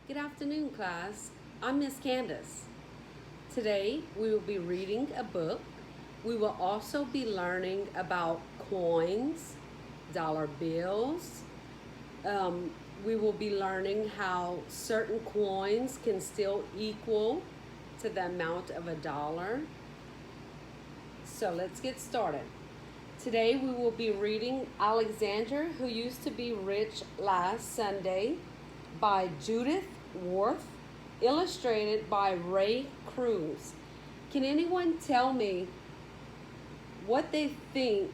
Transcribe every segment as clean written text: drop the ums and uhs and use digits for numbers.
Good afternoon, class. I'm Miss Candace. Today we will be reading a book. We will also be learning about coins, dollar bills. Um, we will be learning how certain coins can still equal to the amount of a dollar. So let's get started. Today we will be reading Alexander, Who Used to Be Rich Last Sunday by Judith Worth, illustrated by Ray Cruz. Can anyone tell me what they think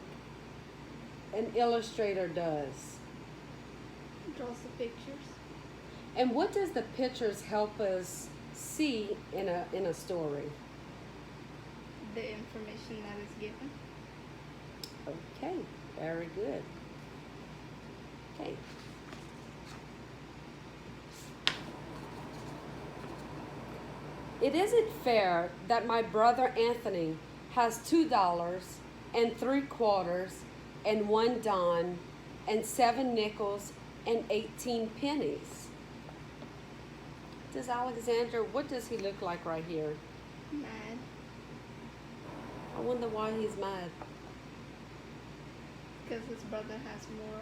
an illustrator does? Draws the pictures. And what does the pictures help us see in a story? The information that is given. Okay, very good. Okay. It isn't fair that my brother Anthony has $2 and 3/4 and 1 dime and 7 nickels and 18 pennies. What does he look like right here? Mad. I wonder why he's mad. Because his brother has more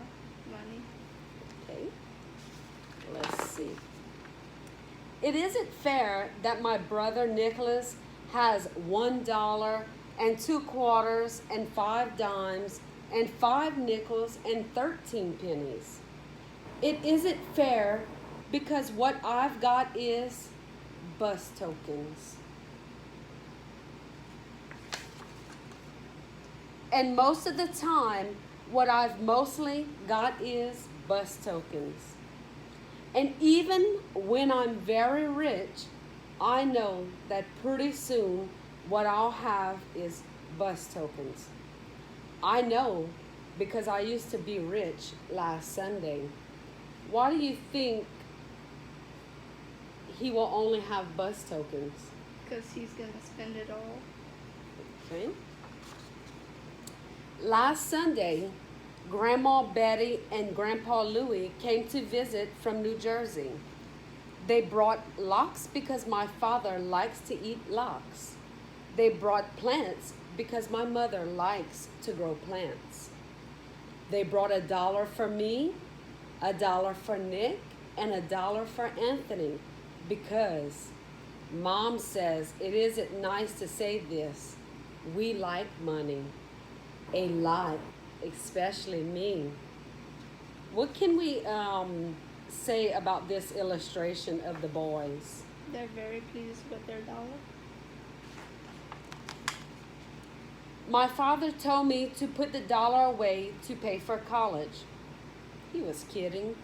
money. Okay, let's see. It isn't fair that my brother Nicholas has $1 and 2/4 and 5 dimes and 5 nickels and 13 pennies. It isn't fair because what I've got is bus tokens. And most of the time, what I've mostly got is bus tokens. And even when I'm very rich, I know that pretty soon what I'll have is bus tokens. I know because I used to be rich last Sunday. Why do you think he will only have bus tokens? Because he's going to spend it all. Okay. Last Sunday, Grandma Betty and Grandpa Louie came to visit from New Jersey. They brought lox because my father likes to eat lox. They brought plants because my mother likes to grow plants. They brought $1 for me, $1 for Nick, and $1 for Anthony because Mom says it isn't nice to say this. We like money a lot, especially me. What can we say about this illustration of the boys? They're very pleased with their dollar. My father told me to put the dollar away to pay for college. He was kidding.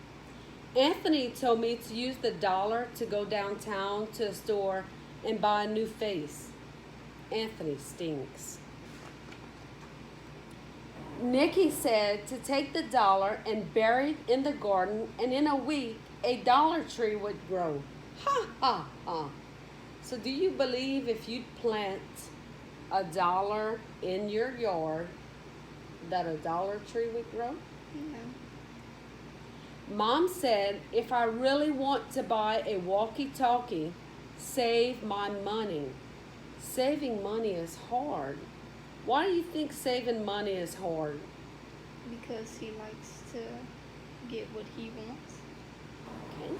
Anthony told me to use the dollar to go downtown to a store and buy a new face. Anthony stinks. Nikki said to take the dollar and bury it in the garden, and in a week, a Dollar Tree would grow. Ha ha ha. So do you believe if you plant $1 in your yard that a Dollar Tree would grow? No. Mom said if I really want to buy a walkie-talkie, save my money. Saving money is hard. Why do you think saving money is hard? Because he likes to get what he wants. Okay.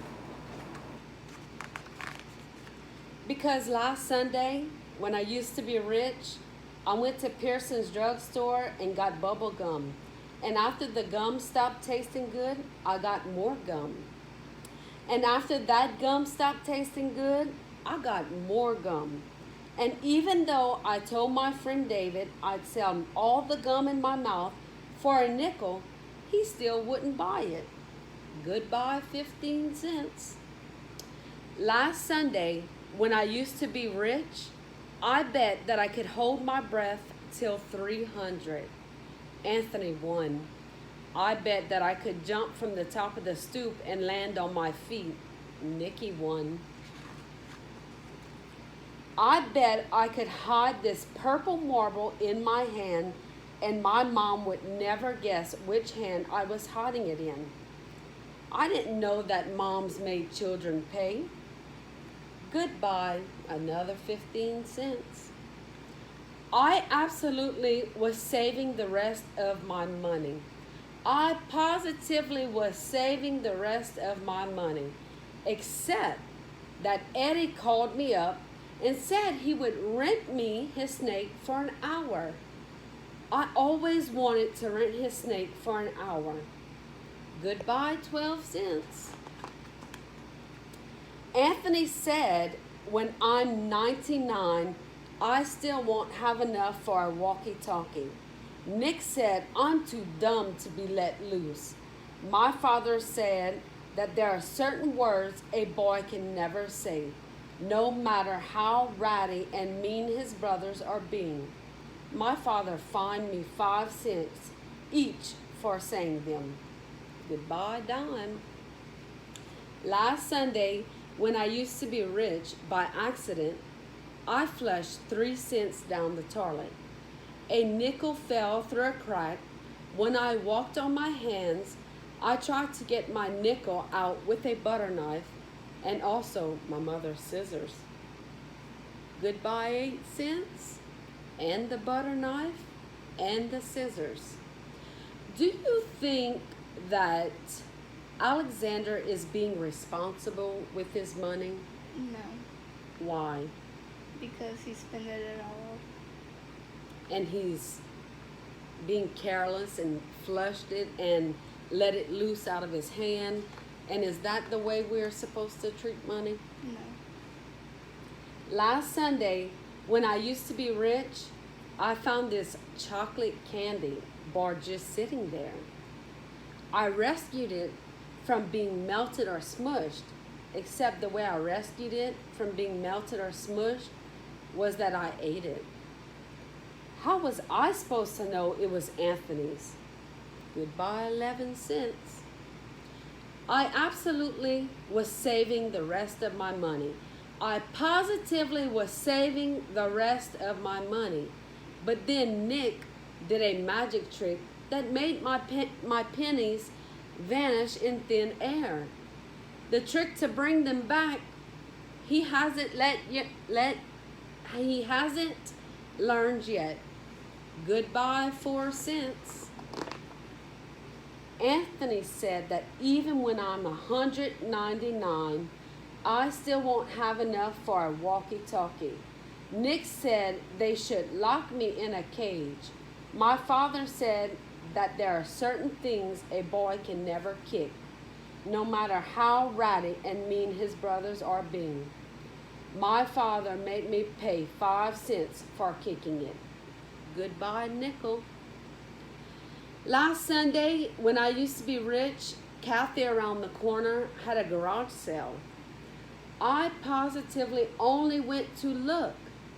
Because last Sunday, when I used to be rich, I went to Pearson's drugstore and got bubble gum. And after the gum stopped tasting good, I got more gum. And after that gum stopped tasting good, I got more gum. And even though I told my friend David I'd sell all the gum in my mouth for a nickel, he still wouldn't buy it. Goodbye, 15 cents. Last Sunday, when I used to be rich, I bet that I could hold my breath till 300. Anthony won. I bet that I could jump from the top of the stoop and land on my feet. Nikki won. I bet I could hide this purple marble in my hand and my mom would never guess which hand I was hiding it in. I didn't know that moms made children pay. Goodbye, another 15 cents. I absolutely was saving the rest of my money. I positively was saving the rest of my money, except that Eddie called me up and said he would rent me his snake for an hour. I always wanted to rent his snake for an hour. Goodbye, 12 cents. Anthony said, when I'm 99, I still won't have enough for a walkie-talkie. Nick said, I'm too dumb to be let loose. My father said that there are certain words a boy can never say, no matter how ratty and mean his brothers are being. My father fined me 5 cents each for saying them. Goodbye, dime. Last Sunday, when I used to be rich, by accident, I flushed 3 cents down the toilet. A nickel fell through a crack. When I walked on my hands, I tried to get my nickel out with a butter knife and also my mother's scissors. Goodbye, 8 cents, and the butter knife, and the scissors. Do you think that Alexander is being responsible with his money? No, Why? because he spent it all. And he's being careless and flushed it and let it loose out of his hand. And is that the way we're supposed to treat money? No. Last Sunday, when I used to be rich, I found this chocolate candy bar just sitting there. I rescued it from being melted or smushed, except the way I rescued it from being melted or smushed was that I ate it. How was I supposed to know it was Anthony's? Goodbye, 11 cents. I absolutely was saving the rest of my money. I positively was saving the rest of my money. But then Nick did a magic trick that made my pennies vanish in thin air. The trick to bring them back, he hasn't learned yet. Goodbye, 4 cents. Anthony said that even when I'm 199, I still won't have enough for a walkie-talkie. Nick said they should lock me in a cage. My father said that there are certain things a boy can never kick, no matter how ratty and mean his brothers are being. My father made me pay 5 cents for kicking it. Goodbye, nickel. Last Sunday, when I used to be rich, Kathy around the corner had a garage sale. I positively only went to look.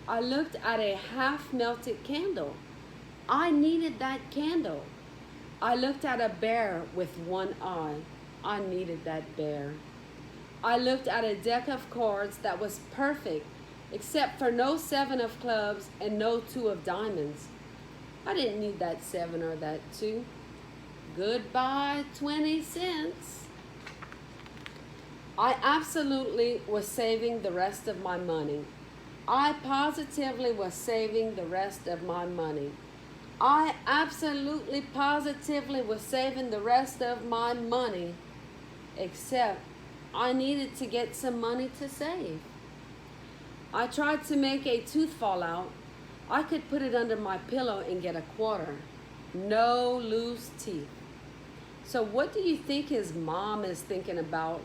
I looked at a half-melted candle. I needed that candle. I looked at a bear with one eye. I needed that bear. I looked at a deck of cards that was perfect, except for no 7 of clubs and no 2 of diamonds. I didn't need that 7 or that 2. Goodbye, 20 cents. I absolutely was saving the rest of my money. I positively was saving the rest of my money. I absolutely positively was saving the rest of my money, except I needed to get some money to save. I tried to make a tooth fall out. I could put it under my pillow and get a quarter. No loose teeth. So what do you think his mom is thinking about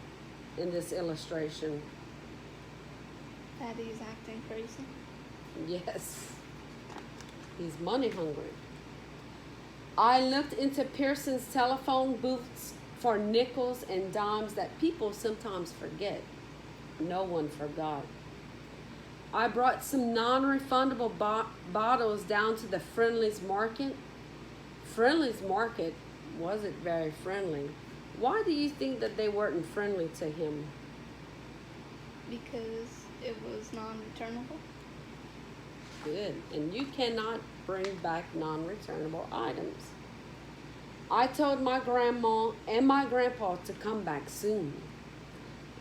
in this illustration? That he's acting crazy. Yes, he's money hungry. I looked into Pearson's telephone booths for nickels and dimes that people sometimes forget. No one forgot. I brought some non-refundable bottles down to the Friendly's Market. Friendly's Market wasn't very friendly. Why do you think that they weren't friendly to him? Because it was non-returnable. Good. And you cannot bring back non-returnable items. I told my grandma and my grandpa to come back soon.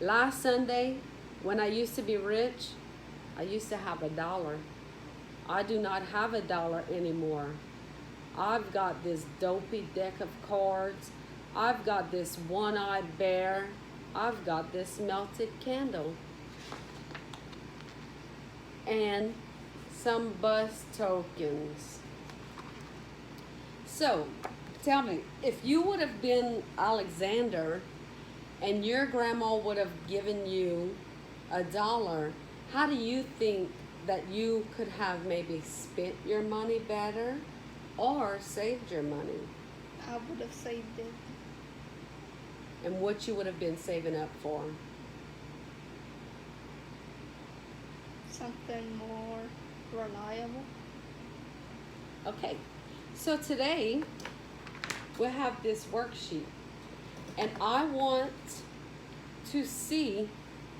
Last Sunday, when I used to be rich, I used to have $1. I do not have $1 anymore. I've got this dopey deck of cards. I've got this one-eyed bear. I've got this melted candle. And some bus tokens. So, tell me, if you would have been Alexander and your grandma would have given you $1, how do you think that you could have maybe spent your money better or saved your money? I would have saved it. And what you would have been saving up for? Something more reliable. Okay, so today we have this worksheet, and I want to see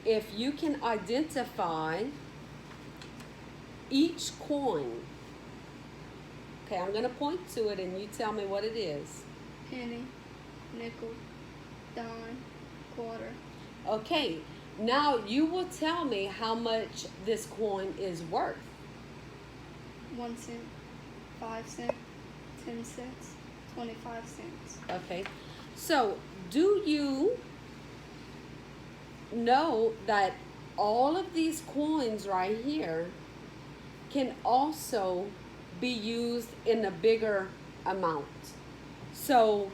if you can identify each coin. Okay, I'm gonna point to it and you tell me what it is. Penny, nickel, dime, quarter. Okay, now you will tell me how much this coin is worth. 1 cent, 5 cents, 10 cents, 25 cents. Okay, so do you know that all of these coins right here can also be used in a bigger amount? So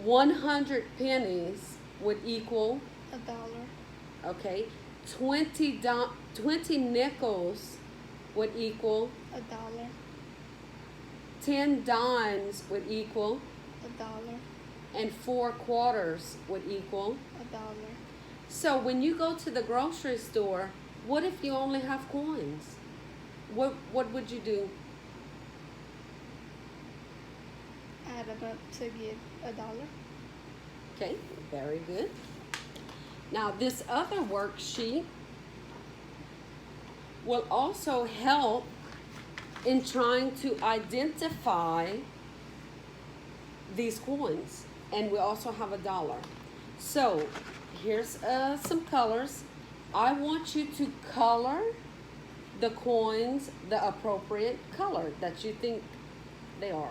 100 pennies would equal, $1. okay, 20 nickels would equal, $1. 10 dimes would equal, $1. and 4 quarters would equal. $1. So when you go to the grocery store, what if you only have coins? What would you do? Add them up to get $1. Okay, very good. Now this other worksheet will also help in trying to identify these coins. And we also have $1. So here's some colors. I want you to color the coins the appropriate color that you think they are.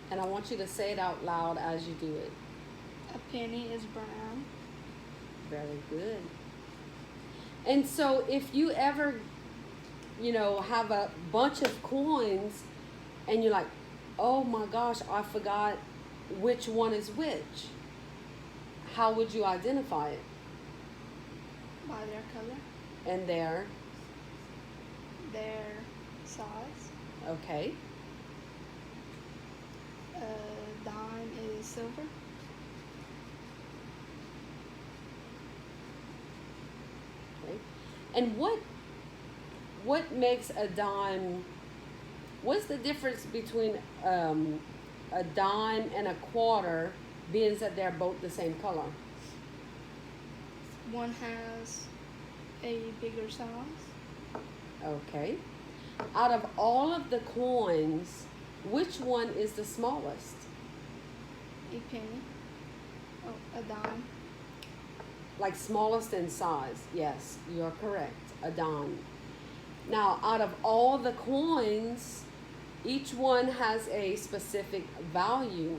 And I want you to say it out loud as you do it. A penny is brown. Very good. And so if you ever, have a bunch of coins and you're like, oh my gosh, I forgot which one is which, how would you identify it? By their color, And their, their size. okay, Dime is silver. okay. And what makes a dime, what's the difference between a dime and a quarter, being that they're both the same color? One has a bigger size. Okay. Out of all of the coins, which one is the smallest? A penny. Oh, a dime. Like smallest in size. Yes, you're correct. A dime. Now, out of all the coins, each one has a specific value.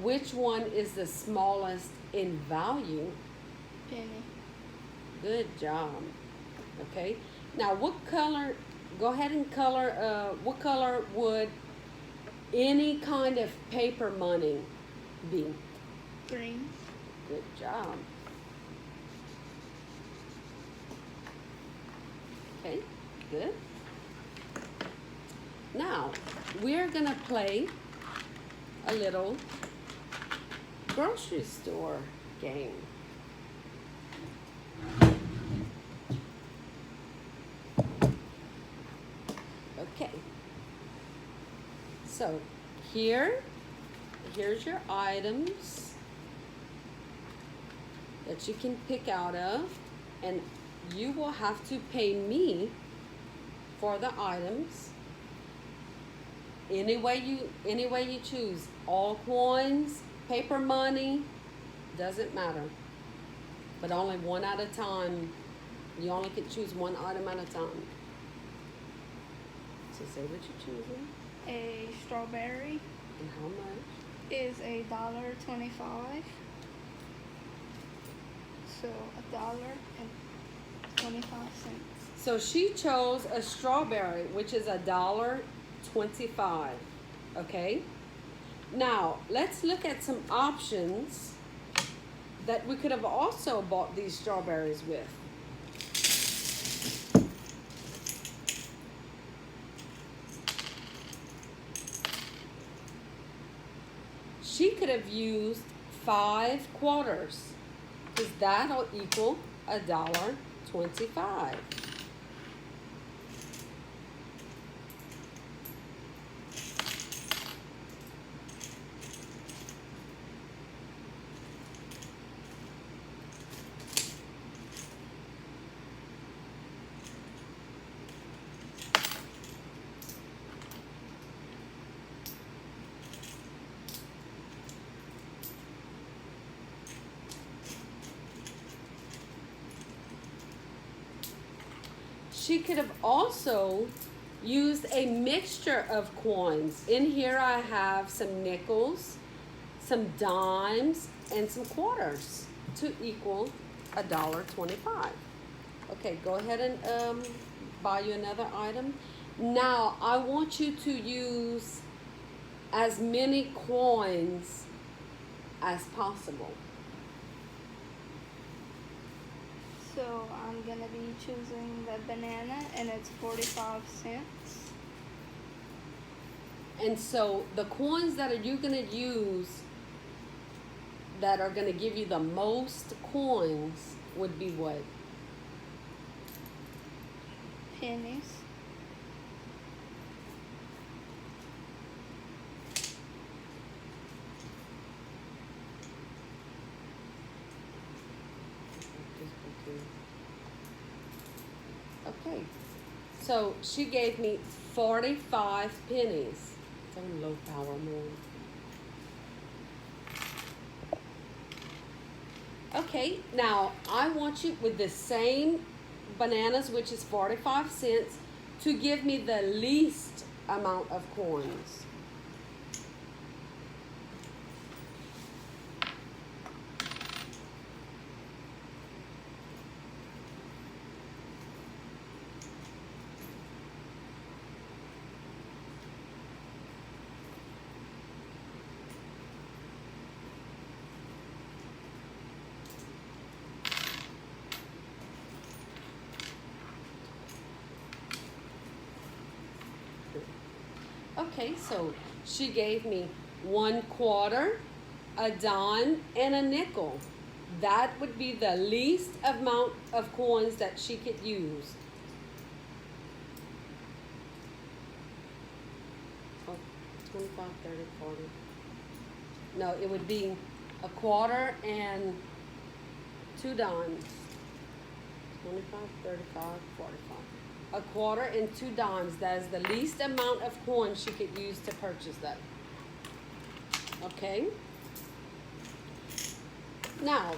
Which one is the smallest in value? Penny. Good job. Okay. Now, what color, go ahead and color, what color would any kind of paper money be? Green. Good job. Okay, good. Now, we're going to play a little grocery store game. Okay. So, here's your items that you can pick out of, and you will have to pay me for the items. Any way you choose. All coins, paper money, doesn't matter. But only one at a time. You only can choose one item at a time. So say what you're choosing A strawberry and how much. is $1.25. So $1.25. So she chose a strawberry, which is $1.25. Okay? Now, let's look at some options that we could have also bought these strawberries with. She could have used 5 quarters, because that'll equal $1.25. She could have also used a mixture of coins. In here I have some nickels, some dimes, and some quarters to equal $1.25. Okay, go ahead and buy you another item. Now I want you to use as many coins as possible. So I'm gonna be choosing the banana, and it's 45 cents. And so the coins that you're going to use that are going to give you the most coins would be what? Pennies. Okay, so she gave me 45 pennies. Some low power more. Okay, now I want you with the same bananas, which is 45 cents, to give me the least amount of coins. Okay, so she gave me 1 quarter, a dime, and a nickel. That would be the least amount of coins that she could use. Oh, 25, 30, 40. No, it would be a quarter and 2 dimes. 25, 35, 45. A quarter and 2 dimes. That is the least amount of coins she could use to purchase that. Okay? Now,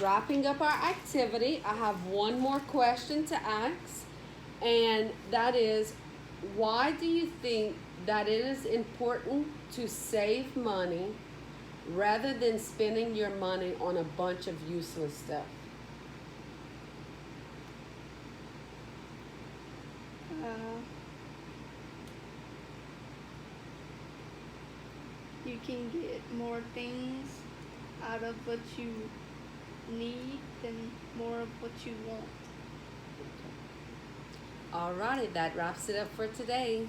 wrapping up our activity, I have one more question to ask, and that is, why do you think that it is important to save money rather than spending your money on a bunch of useless stuff? You can get more things out of what you need than more of what you want. Alrighty, that wraps it up for today.